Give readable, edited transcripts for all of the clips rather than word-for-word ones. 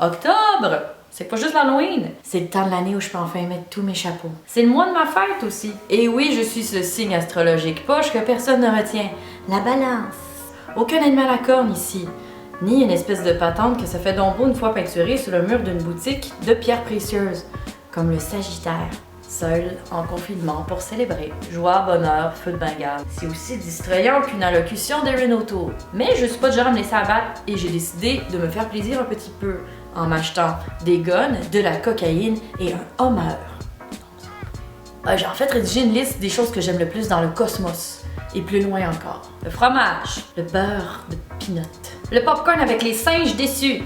Octobre! C'est pas juste l'Halloween. C'est le temps de l'année où je peux enfin mettre tous mes chapeaux. C'est le mois de ma fête aussi. Et oui, je suis ce signe astrologique poche que personne ne retient. La balance. Aucun animal à cornes ici. Ni une espèce de patente que ça fait donc beau une fois peinturée sur le mur d'une boutique de pierres précieuses. Comme le Sagittaire. Seul, en confinement, pour célébrer. Joie, bonheur, feu de Bengale. C'est aussi distrayant qu'une allocution d'Erin O'Toole. Mais je suis pas du genre à me laisser abattre et j'ai décidé de me faire plaisir un petit peu en m'achetant des guns, de la cocaïne et un Hummer. J'ai en fait rédigé une liste des choses que j'aime le plus dans le cosmos. Et plus loin encore. Le fromage, le beurre de peanut, le popcorn avec les singes déçus.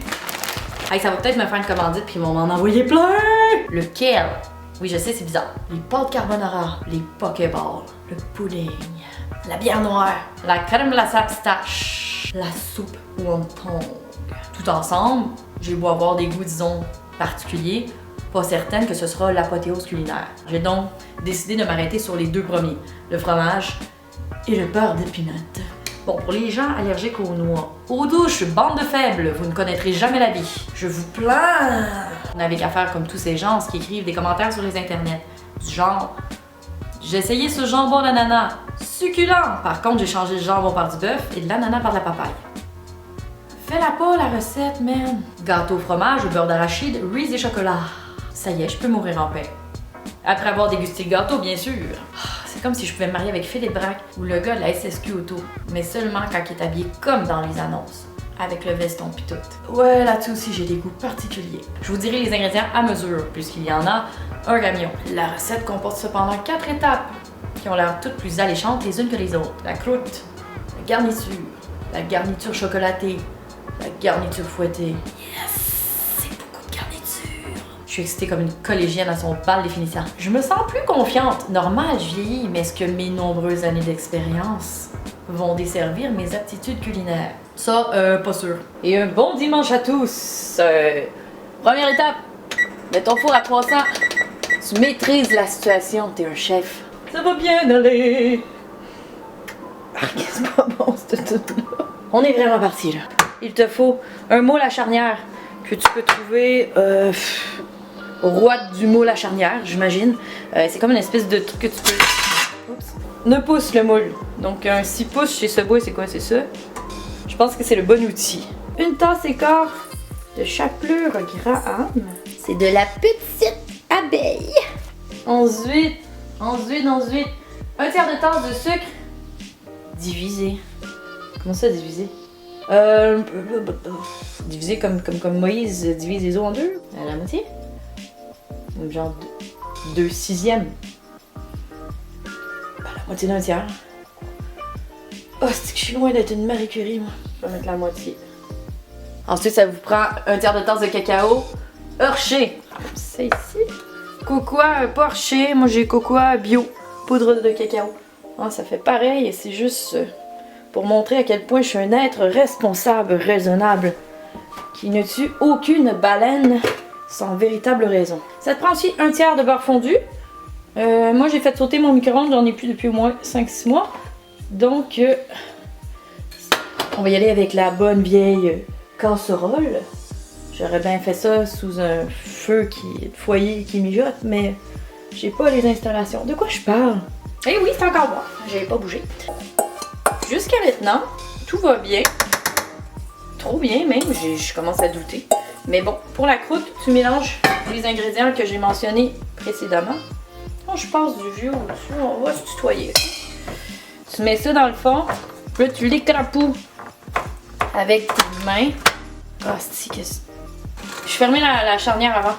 Hey, ça va peut-être me faire une commandite puis ils vont m'en envoyer plein! Le kale. Oui, je sais, c'est bizarre. Les pâtes carbonara, les pokéballs, le pudding, la bière noire, la crème glacée à pistache, la soupe wonton. Tout ensemble, j'ai beau avoir des goûts, disons, particuliers, pas certaine que ce sera l'apothéose culinaire. J'ai donc décidé de m'arrêter sur les deux premiers, le fromage et le beurre de peanut. Bon, pour les gens allergiques aux noix, aux douches, bande de faibles, vous ne connaîtrez jamais la vie. Je vous plains! Vous n'avez qu'à faire comme tous ces gens qui écrivent des commentaires sur les internets. Du genre, j'ai essayé ce jambon d'ananas, succulent! Par contre, j'ai changé le jambon par du bœuf et de l'ananas par de la papaye. Fais-la pas la recette, man! Gâteau au fromage, au beurre d'arachide, Reese et chocolat. Ça y est, je peux mourir en paix. Après avoir dégusté le gâteau, bien sûr. C'est comme si je pouvais me marier avec Philippe Braque ou le gars de la SSQ Auto, mais seulement quand il est habillé comme dans les annonces, avec le veston pis tout. Ouais, là-dessus aussi j'ai des goûts particuliers. Je vous dirai les ingrédients à mesure, puisqu'il y en a un camion. La recette comporte cependant 4 étapes, qui ont l'air toutes plus alléchantes les unes que les autres. La croûte, la garniture chocolatée, la garniture fouettée. Yes! Je suis excitée comme une collégienne à son bal définissant. Je me sens plus confiante. Normal, je vieillis, mais est-ce que mes nombreuses années d'expérience vont desservir mes aptitudes culinaires? Ça, pas sûr. Et un bon dimanche à tous. Première étape, mets ton four à 300. Tu maîtrises la situation, t'es un chef. Ça va bien aller. Ah, c'est pas bon, cette toute-là. On est vraiment parti, là. Il te faut un moule à charnière que tu peux trouver, roi du moule à charnière, j'imagine. C'est comme une espèce de truc que tu peux... Oups. 9 pouces le moule. Donc un 6 pouces chez Subway, c'est quoi? C'est ça? Je pense que c'est le bon outil. Une tasse et quart de chapelure Graham. C'est de la petite abeille. Ensuite, un tiers de tasse de sucre divisé. Comment ça, divisé? Divisé comme Moïse divise les eaux en deux, à la moitié. Genre 2/6. La moitié d'un tiers. Oh, c'est que je suis loin d'être une Marie Curie, moi. Je vais mettre la moitié. Ensuite, ça vous prend un tiers de tasse de cacao Hershey. C'est ici. Cocoa, pas Hershey. Moi, j'ai cocoa bio. Poudre de cacao. Ah, ça fait pareil et c'est juste pour montrer à quel point je suis un être responsable, raisonnable, qui ne tue aucune baleine sans véritable raison. Ça te prend aussi un tiers de beurre fondu. Moi, j'ai fait sauter mon micro-ondes, j'en ai plus depuis au moins 5-6 mois. Donc, on va y aller avec la bonne vieille casserole. J'aurais bien fait ça sous un foyer qui mijote, mais j'ai pas les installations. De quoi je parle? Eh oui, c'est encore moi. J'avais pas bougé. Jusqu'à maintenant, tout va bien. Trop bien même, je commence à douter. Mais bon, pour la croûte, tu mélanges les ingrédients que j'ai mentionnés précédemment. Quand je passe du vieux au-dessus, on va se tutoyer. Tu mets ça dans le fond, puis là tu l'écrapoues avec tes mains. Ah, c'est que... Je fermais la charnière avant.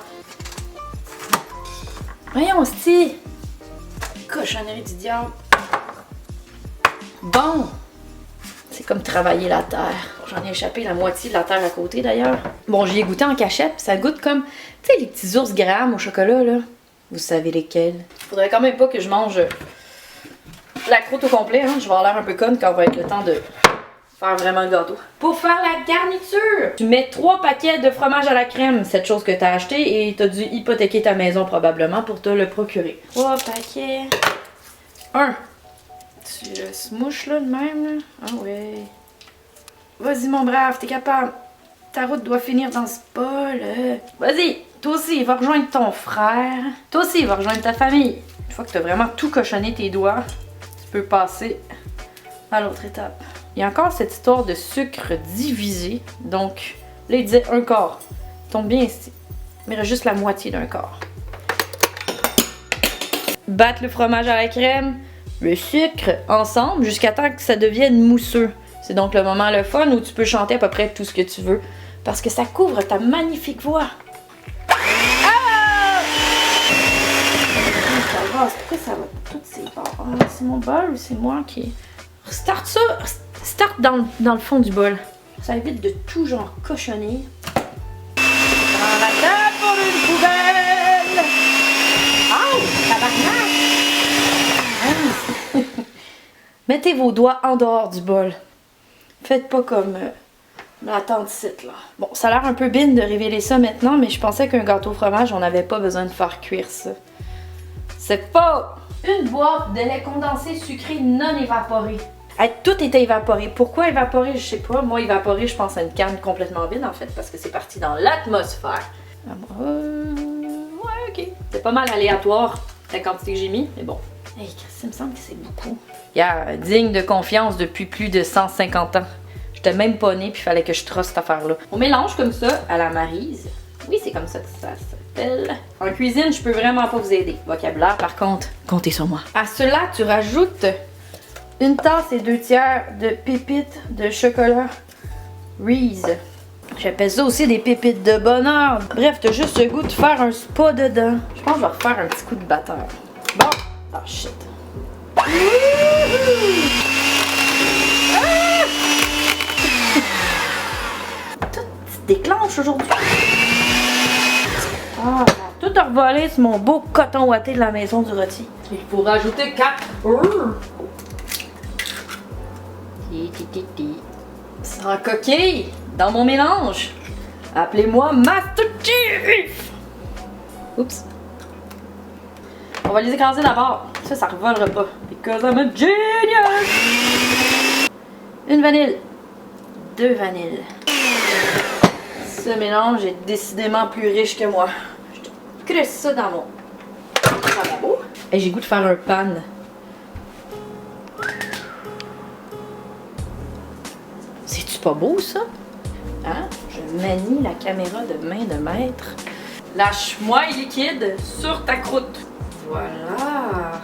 Voyons, c'est... Cochonnerie du diable. Bon, c'est comme travailler la terre. J'en ai échappé la moitié de la terre à côté d'ailleurs. Bon, j'y ai goûté en cachette, puis ça goûte comme, tu sais, les petits ours Graham au chocolat, là. Vous savez lesquels. Faudrait quand même pas que je mange la croûte au complet, hein. Je vais avoir l'air un peu conne quand on va être le temps de faire vraiment le gâteau. Pour faire la garniture, tu mets 3 paquets de fromage à la crème, cette chose que t'as acheté, et t'as dû hypothéquer ta maison probablement pour te le procurer. 3 paquets. 1. Tu le smouches là de même, là. Ah ouais. Vas-y mon brave, t'es capable. ta route doit finir dans ce bol. Vas-y, toi aussi, va rejoindre ton frère. Toi aussi, va rejoindre ta famille. Une fois que tu as vraiment tout cochonné tes doigts, tu peux passer à l'autre étape. Il y a encore cette histoire de sucre divisé. Donc, là, il disait un quart. Tombe bien ici. Mais il reste juste la moitié d'un quart. Battre le fromage à la crème, le sucre ensemble jusqu'à temps que ça devienne mousseux. C'est donc le moment le fun où tu peux chanter à peu près tout ce que tu veux. Parce que ça couvre ta magnifique voix. Ah! Ça va, pourquoi ça va toutes ces bords? C'est mon bol ou c'est moi qui... Start ça! Start dans le fond du bol. Ça évite de tout genre cochonner. Dans la table pour une poubelle! Oh! Tabarnak! Mettez vos doigts en dehors du bol. Faites pas comme la tante site là. Bon, ça a l'air un peu bine de révéler ça maintenant, mais je pensais qu'un gâteau au fromage, on n'avait pas besoin de faire cuire ça. C'est pas une boîte de lait condensé sucré non évaporé. Hey, tout était évaporé. Pourquoi évaporé, je sais pas. Moi, évaporé, je pense à une canne complètement vide en fait, parce que c'est parti dans l'atmosphère. Ouais, ok. C'est pas mal aléatoire la quantité que j'ai mis, mais bon. Hey, ça me semble que c'est beaucoup. Yeah, digne de confiance depuis plus de 150 ans. J'étais même pas née, puis il fallait que je trosse cette affaire-là. On mélange comme ça à la maryse. Oui, c'est comme ça que ça s'appelle. En cuisine, je peux vraiment pas vous aider. Vocabulaire, par contre, comptez sur moi. À cela, tu rajoutes une tasse et 2/3 de pépites de chocolat Reese. J'appelle ça aussi des pépites de bonheur. Bref, t'as juste le goût de faire un spa dedans. Je pense que je vais refaire un petit coup de batteur. Bon. Oh shit. Ah! Tout se déclenche aujourd'hui. Ah, tout a revolé sur mon beau coton ouaté de la maison du rôti. Il faut rajouter 4. Sans coquille, dans mon mélange. Appelez-moi Master Chief. Oups. On va les écraser d'abord. Ça revolera pas. Because I'm a genius! Une vanille. 2 vanilles. Ce mélange est décidément plus riche que moi. Je te crisse ça dans mon lavabo. Et j'ai goût de faire un pan. C'est-tu pas beau ça? Hein? Je manie la caméra de main de maître. Lâche-moi liquide sur ta croûte. Voilà.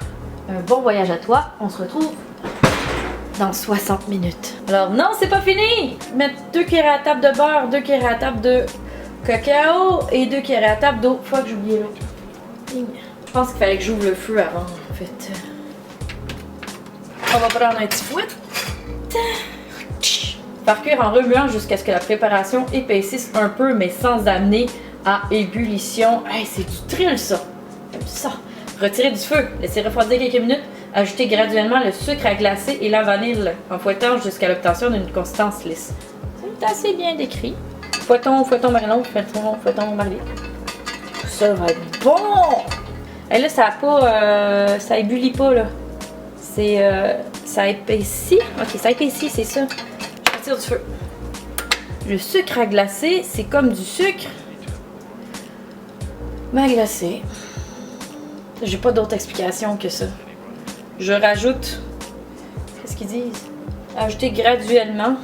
Un bon voyage à toi. On se retrouve dans 60 minutes. Alors non, c'est pas fini. Mettre 2 cuillères à table de beurre, 2 cuillères à table de cacao et 2 cuillères à table d'eau. Faut que j'oublie l'eau. Je pense qu'il fallait que j'ouvre le feu avant, en fait. On va prendre un petit fouet. Faire cuire en remuant jusqu'à ce que la préparation épaississe un peu, mais sans amener à ébullition. Hey, c'est du thrill ça. J'aime ça. Retirez du feu, laissez refroidir quelques minutes, ajoutez graduellement le sucre à glacer et la vanille en fouettant jusqu'à l'obtention d'une consistance lisse. C'est assez bien décrit. Fouettons, Marlon, fouettons, Marley. Ça va être bon! Et là, ça a pas, ça ébullit pas là. C'est, ça épaissit. Ok, ça épaissit, c'est ça. Je retire du feu. Le sucre à glacer, c'est comme du sucre, mais à glacer. J'ai pas d'autre explication que ça. Je rajoute. Qu'est-ce qu'ils disent? Ajouter graduellement.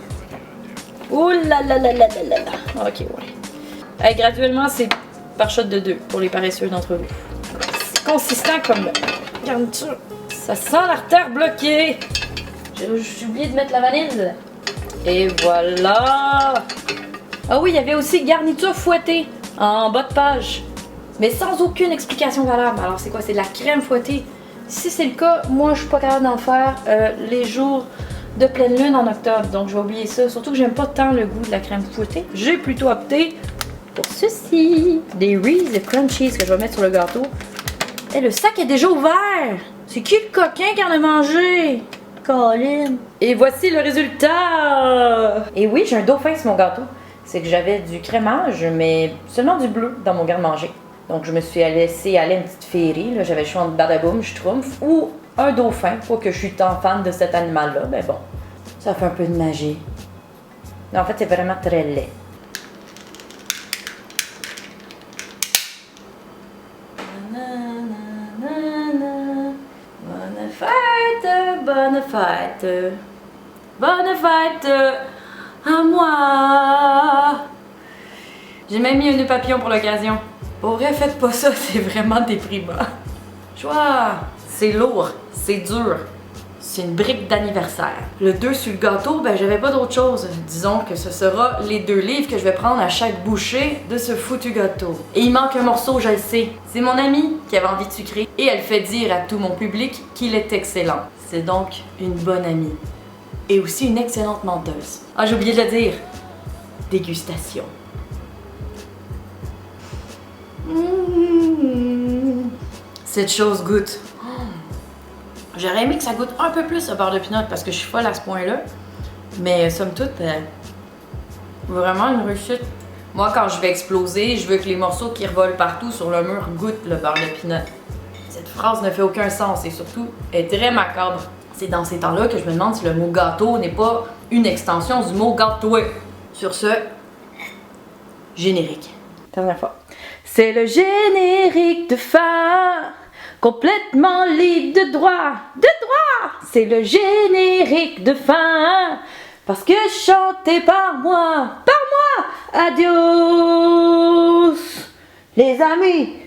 Ouh là là là là là là là. Ok, ouais. Graduellement, c'est par shot de 2 pour les paresseux d'entre vous. C'est consistant comme garniture. Ça sent l'artère bloquée. J'ai oublié de mettre la vanille. Et voilà. Ah oui, il y avait aussi garniture fouettée en bas de page. Mais sans aucune explication valable. Alors c'est quoi? C'est de la crème fouettée. Si c'est le cas, moi je suis pas capable d'en faire les jours de pleine lune en octobre. Donc je vais oublier ça. Surtout que j'aime pas tant le goût de la crème fouettée. J'ai plutôt opté pour ceci. Des Reese Crunchies que je vais mettre sur le gâteau. Et le sac est déjà ouvert. C'est qui le coquin qui en a mangé? Colin. Et voici le résultat. Et oui, j'ai un dauphin sur mon gâteau. C'est que j'avais du crémage, mais seulement du bleu dans mon garde-manger. Donc, je me suis laissée aller une petite féerie. J'avais le choix entre Badaboum, Schtroumpf ou un dauphin. Pas que je suis tant fan de cet animal-là, mais bon, ça fait un peu de magie. Mais en fait, c'est vraiment très laid. bonne fête. Bonne fête à moi. J'ai même mis un nœud papillon pour l'occasion. Pour vrai, faites pas ça, c'est vraiment déprimant. Joie, c'est lourd, c'est dur. C'est une brique d'anniversaire. Le 2 sur le gâteau, ben j'avais pas d'autre chose. Disons que ce sera les 2 livres que je vais prendre à chaque bouchée de ce foutu gâteau. Et il manque un morceau, je le sais. C'est mon amie qui avait envie de sucrer et elle fait dire à tout mon public qu'il est excellent. C'est donc une bonne amie. Et aussi une excellente menteuse. Ah, j'ai oublié de le dire. Dégustation. Cette chose goûte. J'aurais aimé que ça goûte un peu plus le beurre de pinot parce que je suis folle à ce point-là. Mais somme toute, vraiment une réussite. Moi, quand je vais exploser, je veux que les morceaux qui revolent partout sur le mur goûtent le beurre de pinot. Cette phrase ne fait aucun sens et surtout est très macabre. C'est dans ces temps-là que je me demande si le mot gâteau n'est pas une extension du mot gâteau. Sur ce, générique. Dernière fois. C'est le générique de fin, complètement libre de droit. De droit! C'est le générique de fin, parce que chanté par moi. Adios, les amis.